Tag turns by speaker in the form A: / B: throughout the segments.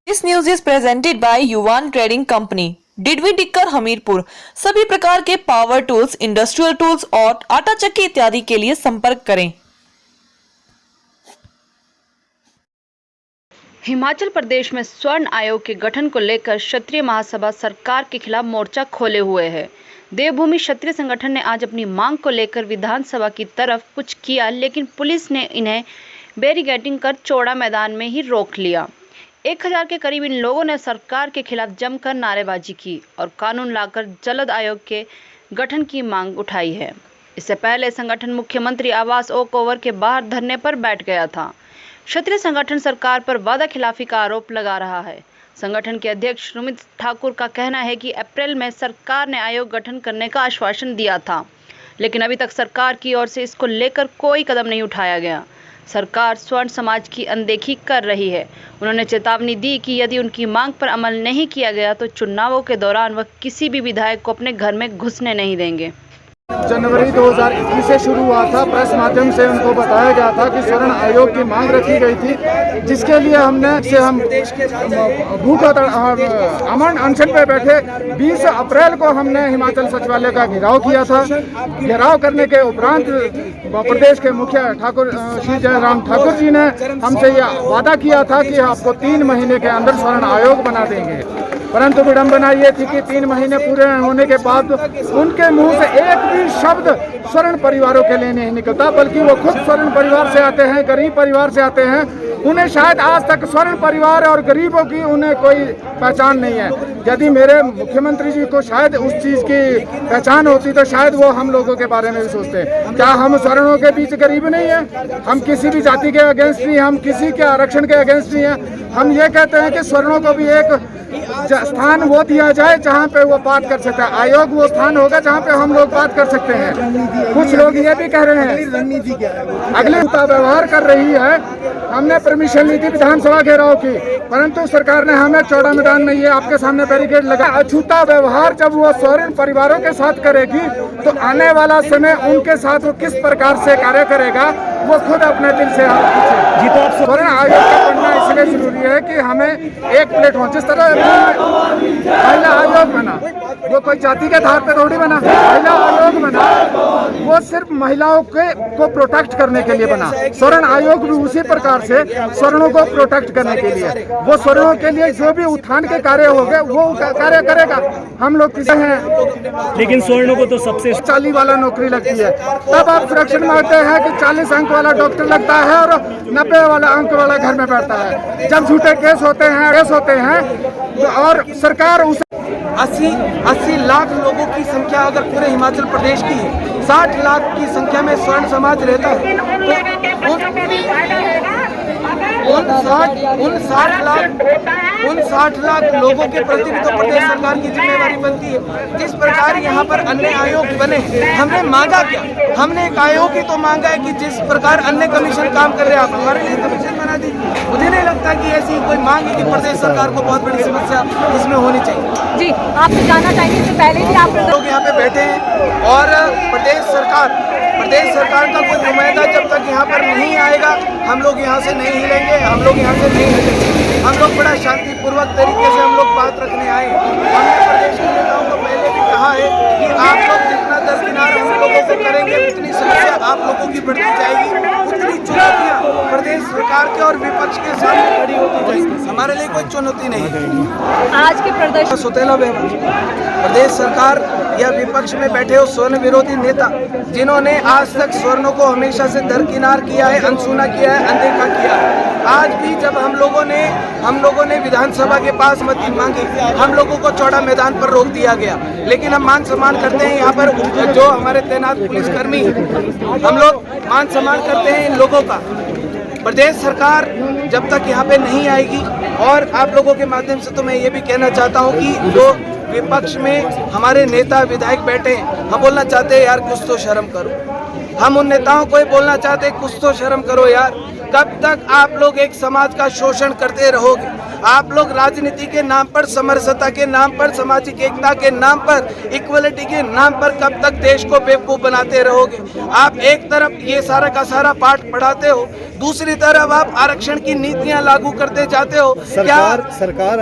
A: This news is presented by Yuvan Trading Company, डिडवी टिक्कर हमीरपुर। सभी प्रकार के पावर टूल्स, इंडस्ट्रियल टूल्स और आटा चक्की इत्यादि के लिए संपर्क करें।
B: हिमाचल प्रदेश में स्वर्ण आयोग के गठन को लेकर क्षत्रिय महासभा सरकार के खिलाफ मोर्चा खोले हुए है। देवभूमि क्षत्रिय संगठन ने आज अपनी मांग को लेकर विधानसभा की तरफ कुछ किया, लेकिन पुलिस ने इन्हें बैरिकेडिंग कर चौड़ा मैदान में ही रोक लिया। 1000 के करीब इन लोगों ने सरकार के खिलाफ जमकर नारेबाजी की और कानून लाकर जल्द आयोग के गठन की मांग उठाई है। इससे पहले संगठन मुख्यमंत्री आवास ओक ओवर के बाहर धरने पर बैठ गया था। क्षत्रिय संगठन सरकार पर वादा खिलाफी का आरोप लगा रहा है। संगठन के अध्यक्ष सुमित ठाकुर का कहना है कि अप्रैल में सरकार ने आयोग गठन करने का आश्वासन दिया था, लेकिन अभी तक सरकार की ओर से इसको लेकर कोई कदम नहीं उठाया गया। सरकार स्वर्ण समाज की अनदेखी कर रही है। उन्होंने चेतावनी दी कि यदि उनकी मांग पर अमल नहीं किया गया तो चुनावों के दौरान वह किसी भी विधायक को अपने घर में घुसने नहीं देंगे।
C: जनवरी 2021 से शुरू हुआ था। प्रेस माध्यम से उनको बताया गया था कि स्वर्ण आयोग की मांग रखी गई थी, जिसके लिए हम भूख अमन अनशन पे बैठे 20 अप्रैल को हमने हिमाचल सचिवालय का घेराव किया था। घेराव करने के उपरांत प्रदेश के मुखिया ठाकुर श्री जयराम ठाकुर जी ने हमसे यह वादा किया था कि आपको 3 महीने के अंदर स्वर्ण आयोग बना देंगे, परंतु विडंबना ये थी कि 3 महीने पूरे होने के बाद उनके मुंह से एक भी शब्द स्वर्ण परिवारों के लिए नहीं निकलता, बल्कि वो खुद स्वर्ण परिवार से आते हैं, गरीब परिवार से आते हैं। उन्हें शायद आज तक स्वर्ण परिवार और गरीबों की उन्हें कोई पहचान नहीं है। यदि मेरे मुख्यमंत्री जी को शायद उस चीज़ की पहचान होती तो शायद वो हम लोगों के बारे में भी सोचते। क्या हम स्वर्णों के बीच गरीब नहीं है? हम किसी भी जाति के अगेंस्ट नहीं, हम किसी के आरक्षण के अगेंस्ट नहीं है। हम ये कहते हैं कि स्वर्णों को भी एक स्थान वो दिया जाए जहाँ पे वो बात कर सकता है। आयोग वो स्थान होगा जहाँ पे हम लोग बात कर सकते हैं। कुछ लोग ये भी कह रहे हैं अगले व्यवहार कर रही है। हमने परमिशन ली थी विधानसभा घेराव की, परंतु सरकार ने हमें चौड़ा मैदान में ये आपके सामने बैरिकेड लगा। अछूता व्यवहार जब वो स्वर्ण परिवारों के साथ करेगी तो आने वाला समय उनके साथ वो किस प्रकार से कार्य करेगा वो खुद अपने दिल से आप पूछे। तो स्वर्ण आयोग का पढ़ना इसलिए जरूरी है कि हमें एक प्लेटफॉर्म, जिस तरह महिला आयोग बना, वो कोई जाति के आधार पर थोड़ी बना। महिला आयोग बना वो सिर्फ महिलाओं को प्रोटेक्ट करने के लिए बना। स्वर्ण आयोग भी उसी प्रकार से स्वर्णों को प्रोटेक्ट करने के लिए, वो स्वर्णों के लिए जो भी उत्थान के कार्य हो गए वो कार्य करेगा। हम लोग किसी हैं, लेकिन स्वर्णों को तो सबसे 40 वाला नौकरी लगती है, तब आप सुरक्षित मानते हैं कि 40 अंक वाला डॉक्टर लगता है और 90 वाला अंक वाला घर में बैठता है। जब झूठे केस होते हैं तो और सरकार उस 80 लाख लोगों की संख्या अगर पूरे हिमाचल प्रदेश की है, 60 लाख की संख्या में स्वर्ण समाज रहता है, तो उन 60 लाख लोगों के प्रति भी तो प्रदेश सरकार की जिम्मेवारी बनती है। जिस प्रकार यहाँ पर अन्य आयोग बने, हमने मांगा क्या? हमने एक आयोग ही तो मांगा है कि जिस प्रकार अन्य कमीशन काम कर रहे हैं, आप हमारे लिए कमीशन बना दी। मुझे नहीं लगता कि ऐसी कोई मांग है कि प्रदेश सरकार को बहुत बड़ी समस्या इसमें होनी चाहिए।
D: जी, आपसे जानना चाहिए इससे पहले भी आप
C: लोग यहाँ पे बैठे हैं और प्रदेश सरकार का कोई नुमाइंदा जब तक यहाँ पर नहीं आएगा हम लोग यहाँ से नहीं हिलेंगे, हम लोग यहाँ से नहीं हिलेंगे। हम लोग बड़ा शांतिपूर्वक तरीके से हम लोग बात रखने आए। हमने प्रदेश के नेताओं को पहले भी कहा है कि आप लोग जितना दरकिनार हम लोगों को करेंगे उतनी समस्या आप लोगों की बढ़ती जाएगी, उतनी चुनौतियाँ प्रदेश सरकार के और विपक्ष के सामने खड़ी होती जाएगी। हमारे लिए कोई चुनौती नहीं है।
D: आज के प्रदर्शन
C: सौतेला व्यवहार प्रदेश सरकार या विपक्ष में बैठे हो स्वर्ण विरोधी नेता, जिन्होंने आज तक स्वर्णों को हमेशा से दरकिनार किया है, अनसुना किया है, अनदेखा किया है। आज भी जब हम लोगों ने विधानसभा के पास मती मांगी, हम लोगों को चौड़ा मैदान पर रोक दिया गया। लेकिन हम मान सम्मान करते हैं यहाँ पर जो हमारे तैनात पुलिसकर्मी, हम लोग मान सम्मान करते हैं इन लोगों का। प्रदेश सरकार जब तक यहाँ पे नहीं आएगी, और आप लोगों के माध्यम से तो मैं ये भी कहना चाहता हूँ कि जो विपक्ष में हमारे नेता विधायक बैठे हैं, हम बोलना चाहते हैं यार कुछ तो शर्म करो। हम उन नेताओं को ही बोलना चाहते हैं कुछ तो शर्म करो यार। कब तक आप लोग एक समाज का शोषण करते रहोगे?
E: आप लोग राजनीति के नाम पर, समरसता के नाम पर, सामाजिक एकता के नाम पर, इक्वलिटी के नाम पर कब तक देश को बेवकूफ बनाते रहोगे? आप एक तरफ ये सारा का सारा पाठ पढ़ाते हो, दूसरी तरफ आप आरक्षण की नीतियां लागू करते जाते हो।
F: सरकार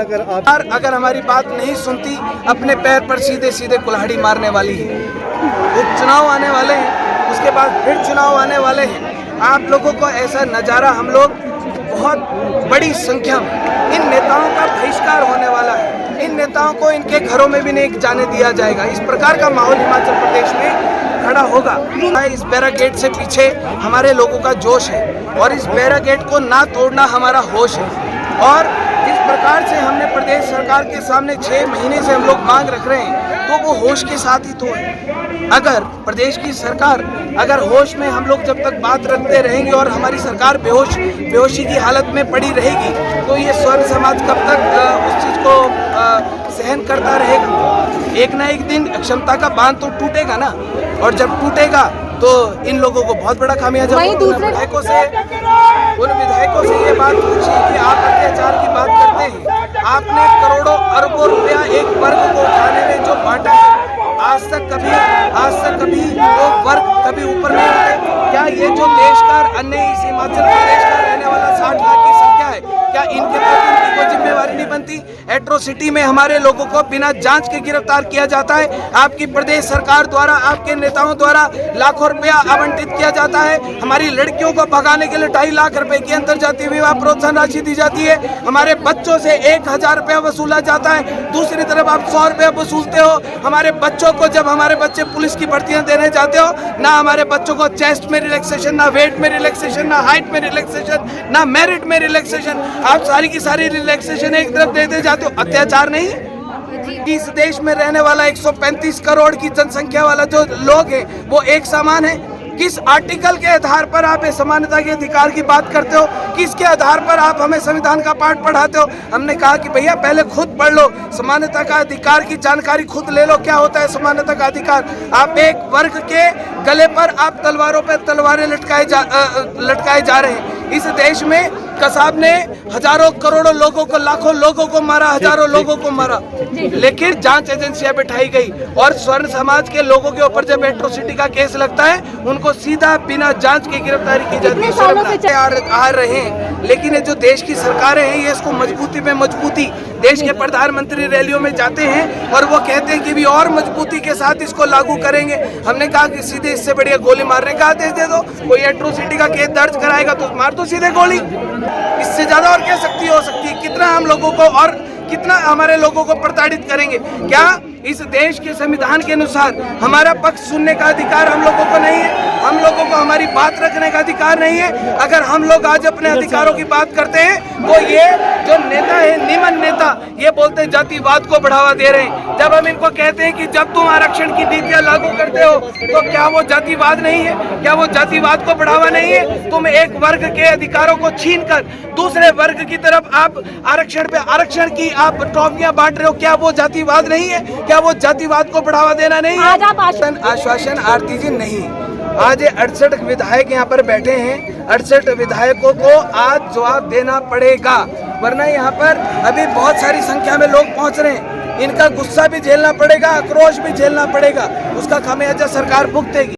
E: अगर हमारी बात नहीं सुनती, अपने पैर पर सीधे सीधे कुल्हाड़ी मारने वाली है। उपचुनाव आने वाले हैं, उसके बाद फिर चुनाव आने वाले हैं। आप लोगों को ऐसा नज़ारा, हम लोग बहुत बड़ी संख्या में इन नेताओं का बहिष्कार होने वाला है। इन नेताओं को इनके घरों में भी नहीं जाने दिया जाएगा। इस प्रकार का माहौल हिमाचल प्रदेश में खड़ा होगा। इस बैरिकेड से पीछे हमारे लोगों का जोश है और इस बैरिकेड को ना तोड़ना हमारा होश है। और जिस प्रकार से हमने प्रदेश सरकार के सामने 6 महीने से हम लोग मांग रख रहे हैं, तो वो होश के साथ ही तो है। अगर प्रदेश की सरकार अगर होश में हम लोग जब तक बात रखते रहेंगे और हमारी सरकार बेहोशी की हालत में पड़ी रहेगी, तो ये स्वर्ण समाज कब तक उस चीज़ को सहन करता रहेगा? एक ना एक दिन क्षमता का बांध तो टूटेगा ना, और जब टूटेगा तो इन लोगों को बहुत बड़ा खामियाजा। उन विधायकों से ये बात पूछिए कि आप अत्याचार की बात करते हैं, आपने करोड़ों अरबों रुपया एक वर्ग को उठाने में जो बांटा है, आज तक कभी वो वर्ग कभी ऊपर नहीं उठे। क्या ये जो देश का अन्य इस हिमाचल प्रदेश का रहने वाला 60 लाख की संख्या है, क्या इनके प्रति उनकी कोई जिम्मेवारी नहीं बनती? एट्रोसिटी में हमारे लोगों को बिना जांच के गिरफ्तार किया जाता है। आपकी प्रदेश सरकार द्वारा, आपके नेताओं द्वारा लाखों रुपया आवंटित किया जाता है। हमारी लड़कियों को भगाने के लिए 2.5 लाख रुपए की अंतर्जातीय विवाह प्रोत्साहन राशि दी जाती है। हमारे बच्चों से 1000 रुपया वसूला जाता है। दूसरी तरफ आप 100 रुपया वसूलते हो हमारे बच्चों को। जब हमारे बच्चे पुलिस की भर्तियां देने जाते हो, ना हमारे बच्चों को चेस्ट में रिलैक्सेशन, ना वेट में रिलैक्सेशन, ना हाइट में रिलैक्सेशन, ना मेरिट में रिलैक्सेशन। आप सारी की सारी रिलैक्सेशन एक तरफ देते जाते हो। अत्याचार नहीं? इस देश में रहने वाला 135 करोड़ की जनसंख्या वाला जो लोग हैं, वो एक समान है? किस आर्टिकल के आधार पर आप समानता के अधिकार की बात करते हो? किसके आधार पर आप हमें संविधान का पाठ पढ़ाते हो? हमने कहा कि भैया पहले खुद पढ़ लो, समानता का अधिकार की जानकारी खुद ले लो, क्या होता है समानता का अधिकार। आप एक वर्ग के गले पर आप तलवारों पर तलवारें लटकाए जा रहे हैं। इस देश में कसाब ने हजारों करोड़ों लोगों को, लाखों लोगों को मारा, हजारों लोगों को मारा, लेकिन जांच एजेंसियां बिठाई गई। और स्वर्ण समाज के लोगों के ऊपर जब एट्रोसिटी का केस लगता है, उनको सीधा बिना जांच की गिरफ्तारी की जाती है। आ रहे हैं, लेकिन ये जो देश की सरकारें हैं, ये इसको मजबूती में मजबूती, देश के प्रधानमंत्री रैलियों में जाते हैं और वो कहते हैं कि भी और मजबूती के साथ इसको लागू करेंगे। हमने कहा कि सीधे इससे बढ़िया गोली मारने का आदेश दे दो। कोई एट्रोसिटी का केस दर्ज कराएगा तो मार दो सीधे गोली। इससे ज्यादा और क्या शक्ति हो सकती है? कितना हम लोगों को और कितना हमारे लोगों को प्रताड़ित करेंगे? क्या इस देश के संविधान के अनुसार हमारा पक्ष सुनने का अधिकार हम लोगों को नहीं है? हम लोगों को हमारी बात रखने का अधिकार नहीं है? अगर हम लोग आज अपने अधिकारों की बात करते हैं, तो ये जो नेता है, निमन नेता, ये बोलते हैं जातिवाद को बढ़ावा दे रहे हैं। जब हम इनको कहते हैं कि जब तुम आरक्षण की नीतियां लागू करते हो, तो क्या वो जातिवाद नहीं है? क्या वो जातिवाद को बढ़ावा नहीं है? तुम एक वर्ग के अधिकारों को छीनकर दूसरे वर्ग की तरफ आप आरक्षण की आप ट्रॉफियां बांट रहे हो, क्या वो जातिवाद नहीं है? क्या वो जातिवाद को बढ़ावा देना नहीं है? आश्वासन आरती जी नहीं। आज 68 विधायक यहाँ पर बैठे हैं। 68 विधायकों को आज जवाब देना पड़ेगा, वरना यहाँ पर अभी बहुत सारी संख्या में लोग पहुँच रहे हैं। इनका गुस्सा भी झेलना पड़ेगा, आक्रोश भी झेलना पड़ेगा, उसका खामियाजा सरकार भुगतेगी।